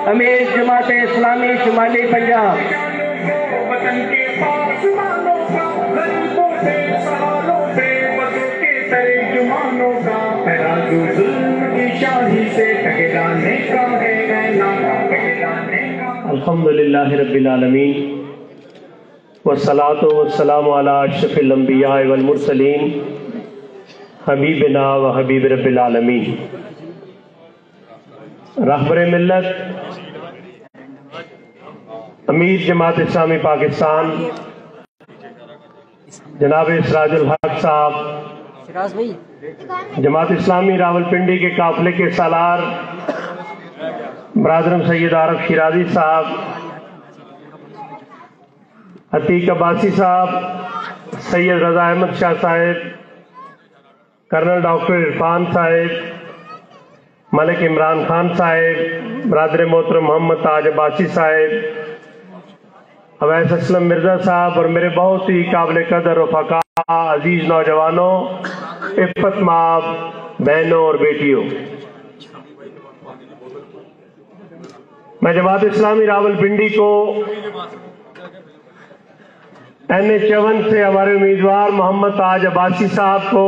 امیر جماعت اسلامی شمالی پنجاب، وطن کے پاسمانوں کا، غریبوں پہ سوالوں پہ بدوں کے ترجمانوں کا، خیراتو ظلم کی شاہی سے ٹکرانے کا ہے اعلان، ٹکرانے کا۔ الحمدللہ رب العالمین والصلاة والسلام علی اشرف الانبیاء والمرسلین حبیبنا و حبیب رب العالمین۔ رہبر ملت امیر جماعت اسلامی پاکستان جناب سراج الحق صاحب، جماعت اسلامی راولپنڈی کے قافلے کے سالار برادرم سید عارف شیرازی صاحب، عتیق عباسی صاحب، سید رضا احمد شاہ صاحب، کرنل ڈاکٹر عرفان صاحب، ملک عمران خان صاحب، برادر محترم محمد تاج عباسی صاحب، اویس اسلم مرزا صاحب اور میرے بہت ہی قابل قدر رفقا، عزیز نوجوانوں، عفت مآب بہنوں اور بیٹیوں، میں جماعت اسلامی راولپنڈی کو NH-51 سے ہمارے امیدوار محمد تاج عباسی صاحب کو،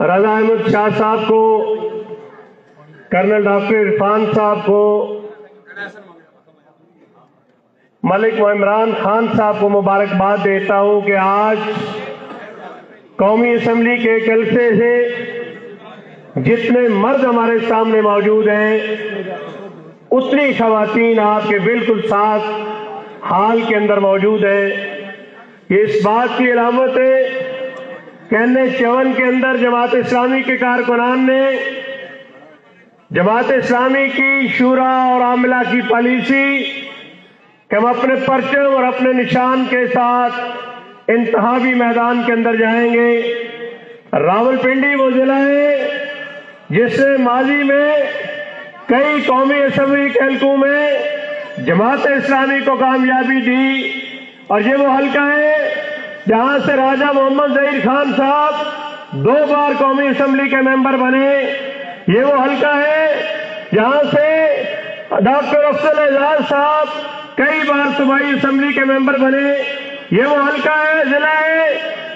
رضا احمد شاہ صاحب کو، کرنل ڈاکٹر عرفان صاحب کو، ملک عمران خان صاحب کو مبارکباد دیتا ہوں کہ آج قومی اسمبلی کے جلسے سے جتنے مرد ہمارے سامنے موجود ہیں اتنی خواتین آپ کے بالکل ساتھ حال کے اندر موجود ہیں۔ یہ اس بات کی علامت ہے کہ NH-51 کے اندر جماعت اسلامی کے کارکنان نے جماعت اسلامی کی شورا اور عاملہ کی پالیسی کہ ہم اپنے پرچم اور اپنے نشان کے ساتھ انتخابی میدان کے اندر جائیں گے۔ راولپنڈی وہ ضلع ہے جس نے ماضی میں کئی قومی اسمبلی کے حلقوں میں جماعت اسلامی کو کامیابی دی، اور یہ وہ حلقہ ہے جہاں سے راجہ محمد ظہیر خان صاحب 2 بار قومی اسمبلی کے ممبر بنے۔ یہ وہ حلقہ ہے جہاں سے ڈاکٹر افضل اعزاز صاحب کئی بار صوبائی اسمبلی کے ممبر بنے۔ یہ وہ حلقہ ہے، ضلع ہے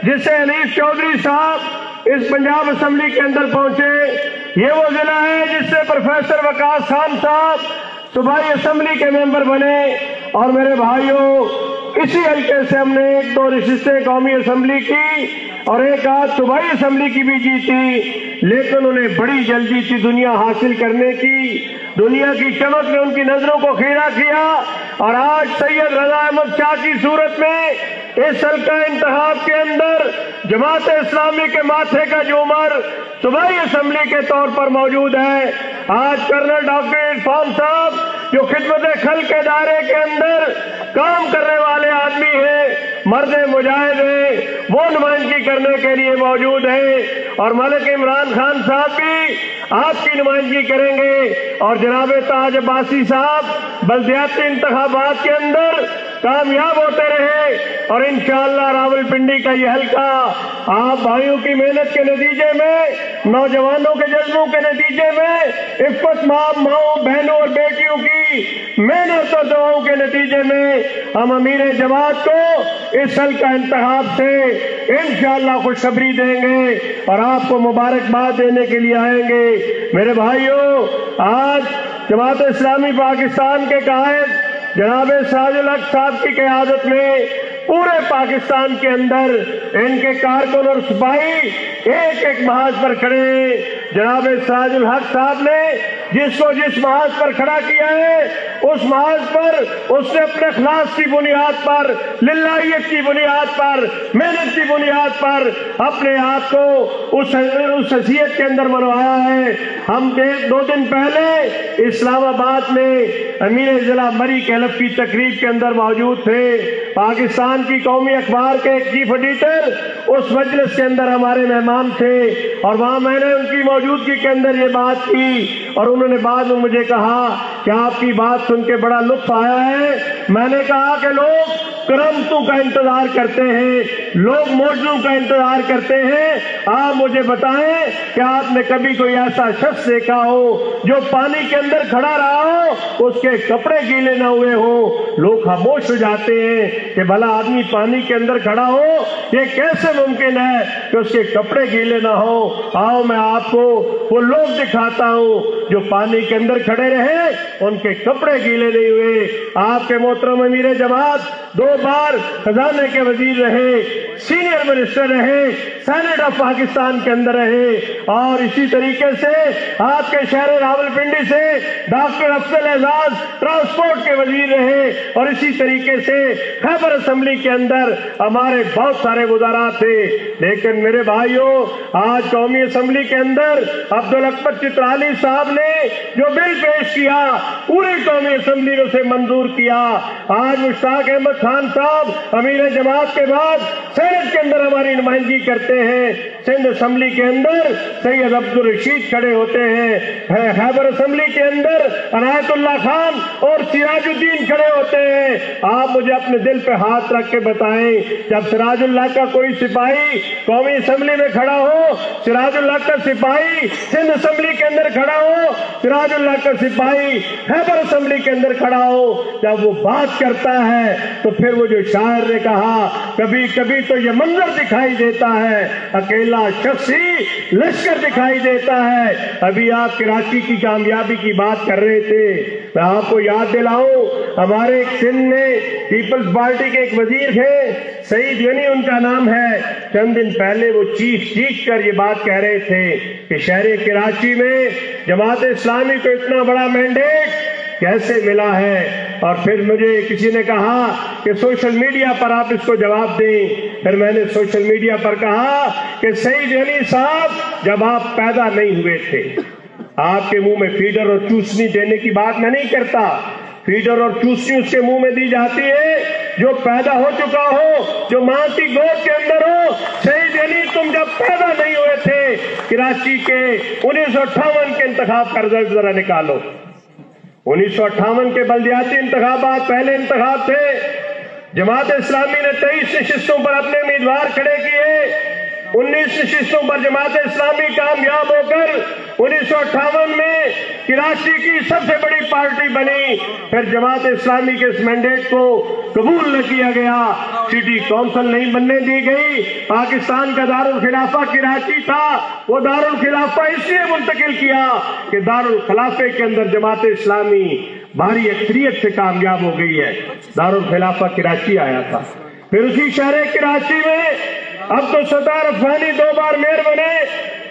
جس سے انیس چودھری صاحب اس پنجاب اسمبلی کے اندر پہنچے۔ یہ وہ ضلع ہے جس سے پروفیسر وقاص خان صاحب صوبائی اسمبلی کے ممبر بنے۔ اور میرے بھائیوں، اسی حلقے سے ہم نے 1-2 نشستیں قومی اسمبلی کی اور 1 آدھ صوبائی اسمبلی کی بھی جیتی، لیکن انہیں بڑی جلدی تھی دنیا حاصل کرنے کی۔ دنیا کی چمک نے ان کی نظروں کو خیرہ کیا، اور آج سید رضا احمد شاہ کی صورت میں اس حلقہ انتخاب کے اندر جماعت اسلامی کے ماتھے کا جومر صوبائی اسمبلی کے طور پر موجود ہے۔ آج کرنل ڈاکٹر عرفان صاحب جو خدمت خلق کے دائرے کے اندر کام کرنے والے آدمی ہیں، مرد مجاہد ہیں، وہ نمائندگی کرنے کے لیے موجود ہیں، اور ملک عمران خان صاحب بھی آپ کی نمائندگی کریں گے، اور جناب تاج عباسی صاحب بلدیاتی انتخابات کے اندر کامیاب ہوتے رہے، اور انشاءاللہ راولپنڈی کا یہ حلقہ آپ بھائیوں کی محنت کے نتیجے میں، نوجوانوں کے جذبوں کے نتیجے میں، عفت مآب ماؤں بہنوں اور بیٹیوں کی محنت اور دعاؤں کے نتیجے میں ہم امیر جماعت کو اس حلقہ انتخاب سے انشاءاللہ خوشخبری دیں گے اور آپ کو مبارکباد دینے کے لیے آئیں گے۔ میرے بھائیوں، آج جماعت اسلامی پاکستان کے قائد جناب سراج الحق صاحب کی قیادت میں پورے پاکستان کے اندر ان کے کارکن اور سپاہی ایک محاذ پر کھڑے ہیں۔ جناب سراج الحق صاحب نے جس کو جس محاذ پر کھڑا کیا ہے، اس محاذ پر اس نے اپنے اخلاص کی بنیاد پر، للہیت کی بنیاد پر، محنت کی بنیاد پر اپنے آپ کو اس حیثیت کے اندر منوایا ہے۔ ہم 2 دن پہلے اسلام آباد میں امیر ضلع مری کے حلف کی تقریب کے اندر موجود تھے۔ پاکستان کی قومی اخبار کے چیف ایڈیٹر اس مجلس کے اندر ہمارے مہمان تھے، اور وہاں میں نے ان کی موجودگی کے اندر یہ بات کی اور انہوں نے بعد میں مجھے کہا کہ آپ کی بات سن کے بڑا لطف آیا ہے. میں نے کہا کہ لوگ کرامتوں کا انتظار کرتے ہیں, لوگ معجزوں کا انتظار کرتے ہیں. آپ مجھے بتائیں کہ آپ نے کبھی کوئی ایسا شخص دیکھا ہو جو پانی کے اندر کھڑا رہا ہو, اس کے کپڑے گیلے نہ ہوئے ہوں؟ لوگ خاموش ہو جاتے ہیں کہ بھلا آدمی پانی کے اندر کھڑا ہو, یہ کیسے ممکن ہے کہ اس کے کپڑے گیلے نہ ہو؟ آؤ میں آپ کو وہ لوگ دکھاتا ہوں جو پانی کے اندر کھڑے رہے, ان کے کپڑے گیلے نہیں ہوئے. آپ کے محترم امیر جماعت 2 بار خزانے کے وزیر رہے, سینئر منسٹر رہے, سینیٹ آف پاکستان کے اندر رہے, اور اسی طریقے سے آپ کے شہر راولپنڈی سے ڈاکٹر افضل اعزاز ٹرانسپورٹ کے وزیر رہے, اور اسی طریقے سے خیبر اسمبلی کے اندر ہمارے بہت سارے وزراء تھے. لیکن میرے بھائیوں, آج قومی اسمبلی کے اندر عبدالاکبر چترالی صاحب نے جو بل پیش کیا, پوری قومی اسمبلی نے اسے منظور کیا. آج مشتاق احمد خان صاحب امیر جماعت کے بعد سینٹ کے اندر ہماری نمائندگی کرتے ہیں. سندھ اسمبلی کے اندر سید عبدالرشید کھڑے ہوتے ہیں, خیبر اسمبلی کے اندر عنایت اللہ خان اور سراج الدین کھڑے ہوتے ہیں. آپ مجھے اپنے دل پہ ہاتھ رکھ کے بتائیں, جب سراج اللہ کا کوئی سپاہی قومی اسمبلی میں کھڑا ہو, سراج اللہ کا سپاہی سندھ اسمبلی کے اندر کھڑا ہو, سراج اللہ کا سپاہی خیبر اسمبلی کے اندر کھڑا ہو, جب وہ بات کرتا ہے تو پھر وہ جو شاعر نے کہا, کبھی کبھی تو یہ منظر دکھائی دیتا ہے, اکیلا شخص ہی لشکر دکھائی دیتا ہے. ابھی آپ کراچی کی کامیابی کی بات کر رہے تھے, میں آپ کو یاد دلاؤں, ہمارے ایک سندھ میں پیپلز پارٹی کے ایک وزیر تھے, سعید غنی ان کا نام ہے. چند دن پہلے وہ چیخ کر یہ بات کہہ رہے تھے کہ شہر کراچی میں جماعت اسلامی کو اتنا بڑا مینڈیٹ کیسے ملا ہے. اور پھر مجھے کسی نے کہا کہ سوشل میڈیا پر آپ اس کو جواب دیں. پھر میں نے سوشل میڈیا پر کہا کہ سعید غنی صاحب, جب آپ پیدا نہیں ہوئے تھے, آپ کے منہ میں فیڈر اور چوسنی دینے کی بات میں نہیں کرتا, فیڈر اور چوسنی اس کے منہ میں دی جاتی ہے جو پیدا ہو چکا ہو, جو ماں کی گود کے اندر ہو. سعید غنی تم جب پیدا نہیں ہوئے تھے, کراچی کے 1958 کے انتخاب کا رزلٹ ذرا نکالو. 1958 کے بلدیاتی انتخابات پہلے انتخاب تھے, جماعت اسلامی نے 23 نشستوں پر اپنے امیدوار کھڑے کیے. 19 نشستوں پر جماعت اسلامی کامیاب ہو کر 1958 میں کراچی کی سب سے بڑی پارٹی بنی. پھر جماعت اسلامی کے اس مینڈیٹ کو قبول نہ کیا گیا, سٹی کونسل نہیں بننے دی گئی. پاکستان کا دارالخلافہ کراچی تھا, وہ دارالخلافہ اس لیے منتقل کیا کہ دارالخلافے کے اندر جماعت اسلامی بھاری اکثریت سے کامیاب ہو گئی ہے. دارالخلافہ کراچی آیا تھا. پھر اسی شہر کراچی میں اب تو ستار افغانی 2 بار میئر بنے,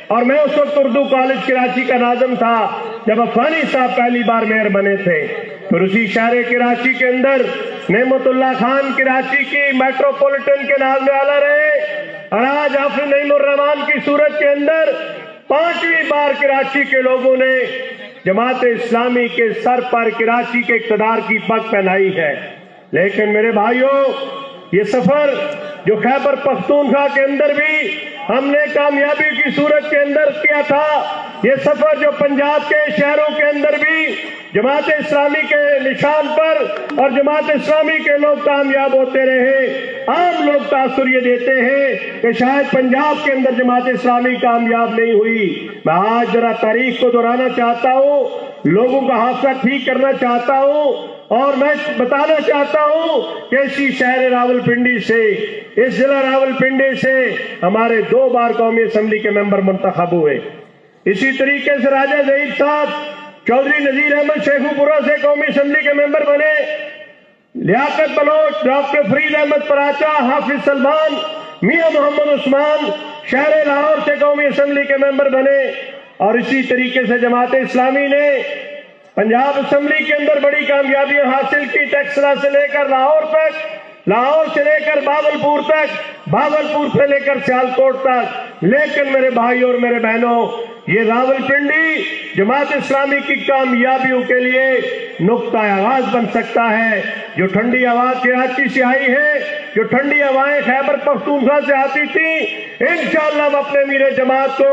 اور میں اس وقت اردو کالج کراچی کا ناظم تھا جب افغانی صاحب پہلی بار میئر بنے تھے. پھر اسی شہر کراچی کے اندر نعمت اللہ خان کراچی کی میٹروپولیٹن کے نازم اعلیٰ رہے, اور آج حافظ نعیم الرحمان کی صورت کے اندر 5ویں بار کراچی کے لوگوں نے جماعت اسلامی کے سر پر کراچی کے اقتدار کی پگ پہنائی ہے. لیکن میرے بھائیوں, یہ سفر جو خیبر پختونخوا کے اندر بھی ہم نے کامیابی کی صورت کے اندر کیا تھا, یہ سفر جو پنجاب کے شہروں کے اندر بھی جماعت اسلامی کے نشان پر اور جماعت اسلامی کے لوگ کامیاب ہوتے رہے. عام لوگ تاثر یہ دیتے ہیں کہ شاید پنجاب کے اندر جماعت اسلامی کامیاب نہیں ہوئی. میں آج ذرا تاریخ کو دہرانا چاہتا ہوں, لوگوں کا حادثہ ٹھیک کرنا چاہتا ہوں, اور میں بتانا چاہتا ہوں کہ اسی شہر راولپنڈی سے, اس ضلع راولپنڈی سے ہمارے 2 بار قومی اسمبلی کے ممبر منتخب ہوئے. اسی طریقے سے راجہ ظہیر صاحب چودھری نذیر احمد شیخو پورہ سے قومی اسمبلی کے ممبر بنے. لیاقت بلوچ, ڈاکٹر فرید احمد پراچا, حافظ سلمان, میاں محمد عثمان شہر لاہور سے قومی اسمبلی کے ممبر بنے. اور اسی طریقے سے جماعت اسلامی نے پنجاب اسمبلی کے اندر بڑی کامیابیاں حاصل کی, ٹیکسلا سے لے کر لاہور تک, لاہور سے لے کر باولپور تک, باولپور سے لے کر سیالکوٹ تک. لیکن میرے بھائی اور میرے بہنوں, یہ راولپنڈی جماعت اسلامی کی کامیابیوں کے لیے نقطہ آغاز بن سکتا ہے۔ جو ٹھنڈی ہوا کراچی سے آئی ہے، جو ٹھنڈی ہوائیں خیبر پختونخوا سے آتی تھیں، انشاءاللہ ہم اپنے امیر جماعت کو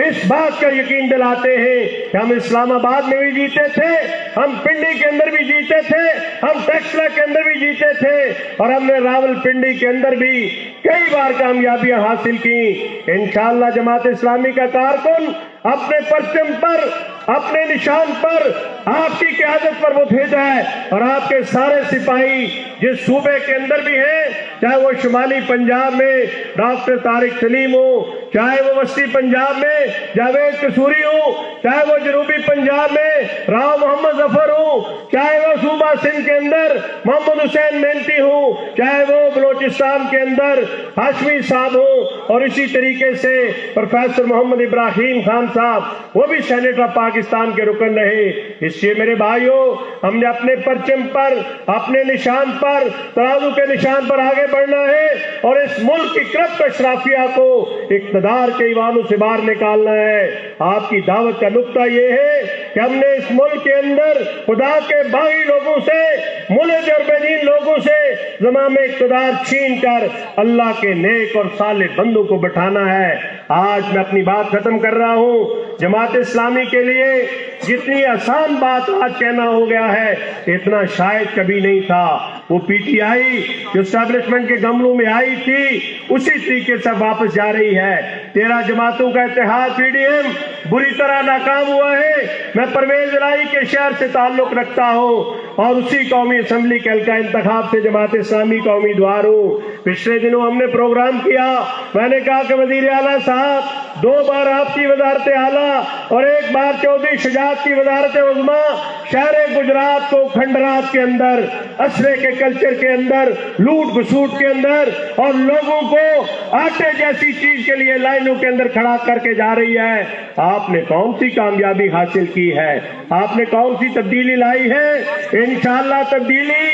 اس بات کا یقین دلاتے ہیں کہ ہم اسلام آباد میں بھی جیتے تھے، ہم پنڈی کے اندر بھی جیتے تھے، ہم ٹیکسلا کے اندر بھی جیتے تھے، اور ہم نے راولپنڈی کے اندر بھی کئی بار کامیابیاں حاصل کی۔ انشاءاللہ جماعت اسلامی کا کارکن اپنے پرچم پر، اپنے نشان پر، آپ کی قیادت پر متحد ہے، اور آپ کے سارے سپاہی جس صوبے کے اندر بھی ہیں، چاہے وہ شمالی پنجاب میں ڈاکٹر طارق سلیم ہو، چاہے وہ وسطی پنجاب میں جاوید قصوری ہو، چاہے وہ جنوبی پنجاب میں راؤ محمد ظفر ہو، چاہے وہ صوبہ سندھ کے اندر محمد حسین مینتی ہو، چاہے وہ بلوچستان کے اندر ہاشمی صاحب ہو، اور اسی طریقے سے پروفیسر محمد ابراہیم خان صاحب، وہ بھی سینیٹ آف پاکستان کے رکن رہے۔ اس لیے میرے بھائیوں، ہم نے اپنے پرچم پر، اپنے نشان پر، ترازو کے نشان پر آگے بڑھنا ہے، اور اس ملک کی کرپٹ اشرافیہ کو اقتدار کے ایوانوں سے باہر نکالنا ہے۔ آپ کی دعوت کا نقطہ یہ ہے کہ ہم نے اس ملک کے اندر خدا کے باغی لوگوں سے، ملحد اور بے دین لوگوں سے زمام اقتدار چھین کر اللہ کے نیک اور صالح بندوں کو بٹھانا ہے۔ آج میں اپنی بات ختم کر رہا ہوں۔ جماعت اسلامی کے لیے جتنی آسان بات آج کہنا ہو گیا ہے، اتنا شاید کبھی نہیں تھا۔ وہ پی ٹی آئی جو اسٹیبلشمنٹ کے گملوں میں آئی تھی، اسی طریقے سے واپس جا رہی ہے۔ 13 جماعتوں کا اتحاد پی ڈی ایم بری طرح ناکام ہوا ہے۔ میں پرویز الہی کے شہر سے تعلق رکھتا ہوں، اور اسی قومی اسمبلی کے حلقہ انتخاب سے جماعت اسلامی کا امیدوار ہوں۔ پچھلے دنوں ہم نے پروگرام کیا، میں نے کہا کہ وزیر اعلیٰ صاحب 2 بار آپ کی وزارت اعلیٰ اور 1 بار چودھری شجاعت کی وزارت عظمیٰ شہر گجرات کو کھنڈرات کے اندر، اسرے کے کلچر کے اندر، لوٹ گھسوٹ کے اندر، اور لوگوں کو آٹے جیسی چیز کے لیے لائنوں کے اندر کھڑا کر کے جا رہی ہے۔ آپ نے کون سی کامیابی حاصل کی ہے؟ آپ نے کون سی تبدیلی لائی ہے؟ انشاءاللہ تبدیلی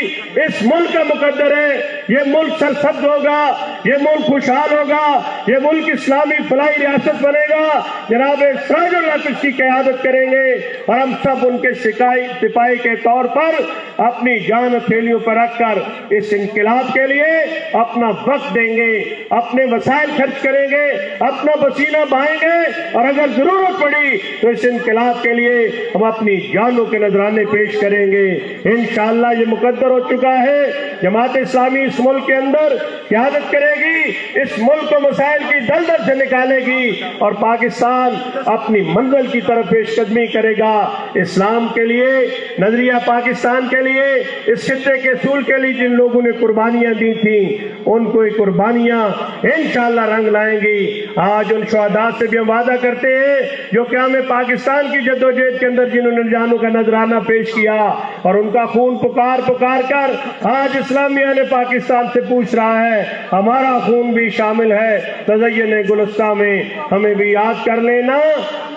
اس ملک کا مقدر ہے۔ یہ ملک سرسبز ہوگا، یہ ملک خوشحال ہوگا، یہ ملک اسلامی فلاحی ریاست بنے گا۔ جناب سراج اللہ اس کی قیادت کریں گے، اور ہم سب ان کے سپاہی کے طور پر اپنی جان ہتھیلیوں پر رکھ کر اس انقلاب کے لیے اپنا وقت دیں گے، اپنے وسائل خرچ کریں گے، اپنا پسینہ بہائیں گے، اور اگر ضرورت پڑی تو اس انقلاب کے لیے ہم اپنی جانوں کے نذرانے پیش کریں گے۔ انشاءاللہ یہ مقدر ہو چکا ہے۔ جماعت اسلامی اس ملک کے اندر قیادت کرے گی، اس ملک کو مسائل کی دلدل سے نکالے گی، اور پاکستان اپنی منزل کی طرف پیش قدمی کرے گا۔ اسلام کے لیے، نظریہ پاکستان کے لیے، اس خطے کے اصول کے لیے جن لوگوں نے قربانیاں دی تھیں، ان کو یہ قربانیاں انشاءاللہ رنگ لائیں گی۔ آج ان شہداء سے بھی ہم وعدہ کرتے ہیں جو قیام پاکستان کی جدوجہد کے اندر جنہوں نے جانوں کا نذرانہ پیش کیا، اور ان کا خون پکار پکار کر آج اسلامیہ نے پاکستان سے پوچھ رہا ہے، ہمارا خون بھی شامل ہے تزین گلستہ میں، ہمیں بھی یاد کر لینا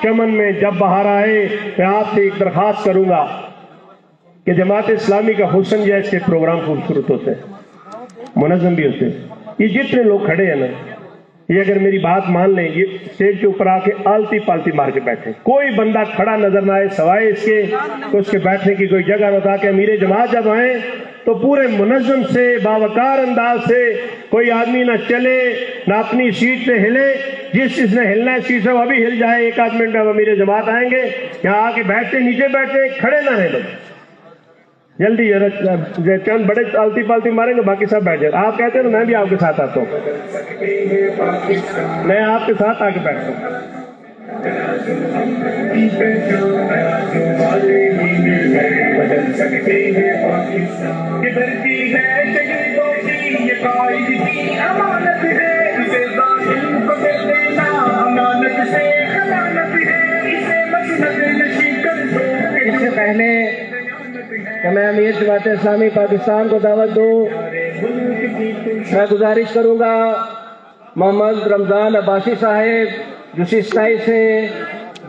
چمن میں جب بہار آئے۔ میں آپ سے ایک درخواست کروں گا کہ جماعت اسلامی کا حسن یہ اس کے پروگرام خوبصورت ہوتے ہیں، منظم بھی ہوتے ہیں۔ یہ جتنے لوگ کھڑے ہیں نا، یہ اگر میری بات مان لیں، یہ اسٹیج کے اوپر آ کے آلتی پالتی مار کے بیٹھے، کوئی بندہ کھڑا نظر نہ آئے سوائے اس کے کہ اس کے بیٹھنے کی کوئی جگہ نہ تھا، کہ امیر جماعت جب آئیں تو پورے منظم سے باوقار انداز سے، کوئی آدمی نہ چلے نہ اپنی سیٹ سے ہلے، جس نے ہلنا ہے سیٹ سے وہ بھی ہل جائے۔ 1 آدھ منٹ میں امیر جماعت آئیں گے، یہاں آ کے بیٹھتے نیچے بیٹھے، کھڑے نہ رہے لوگ، جلدی چند بڑے آلتی پالتی ماریں گے، باقی سب بیٹھ جائے۔ آپ کہتے ہیں میں بھی آپ کے ساتھ آتا ہوں، میں آپ کے ساتھ آ کے بیٹھتا ہوں۔ بدل سکتے ہیں پاکستان کی دھرتی ہے، شہیدوں کی یہ قائد کی امانت ہے، اسے ظالم کو دے دینا امانت سے خیانت ہے، اسے مسند نشی کر دو۔ اس سے پہلے کہ میں امیر جماعت اسلامی پاکستان کو دعوت دوں، میں گزارش کروں گا محمد رمضان عباسی صاحب جو 27 سے،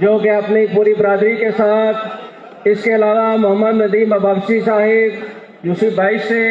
جو کہ اپنی پوری برادری کے ساتھ، اس کے علاوہ محمد ندیم عباسی صاحب جو 22 سے،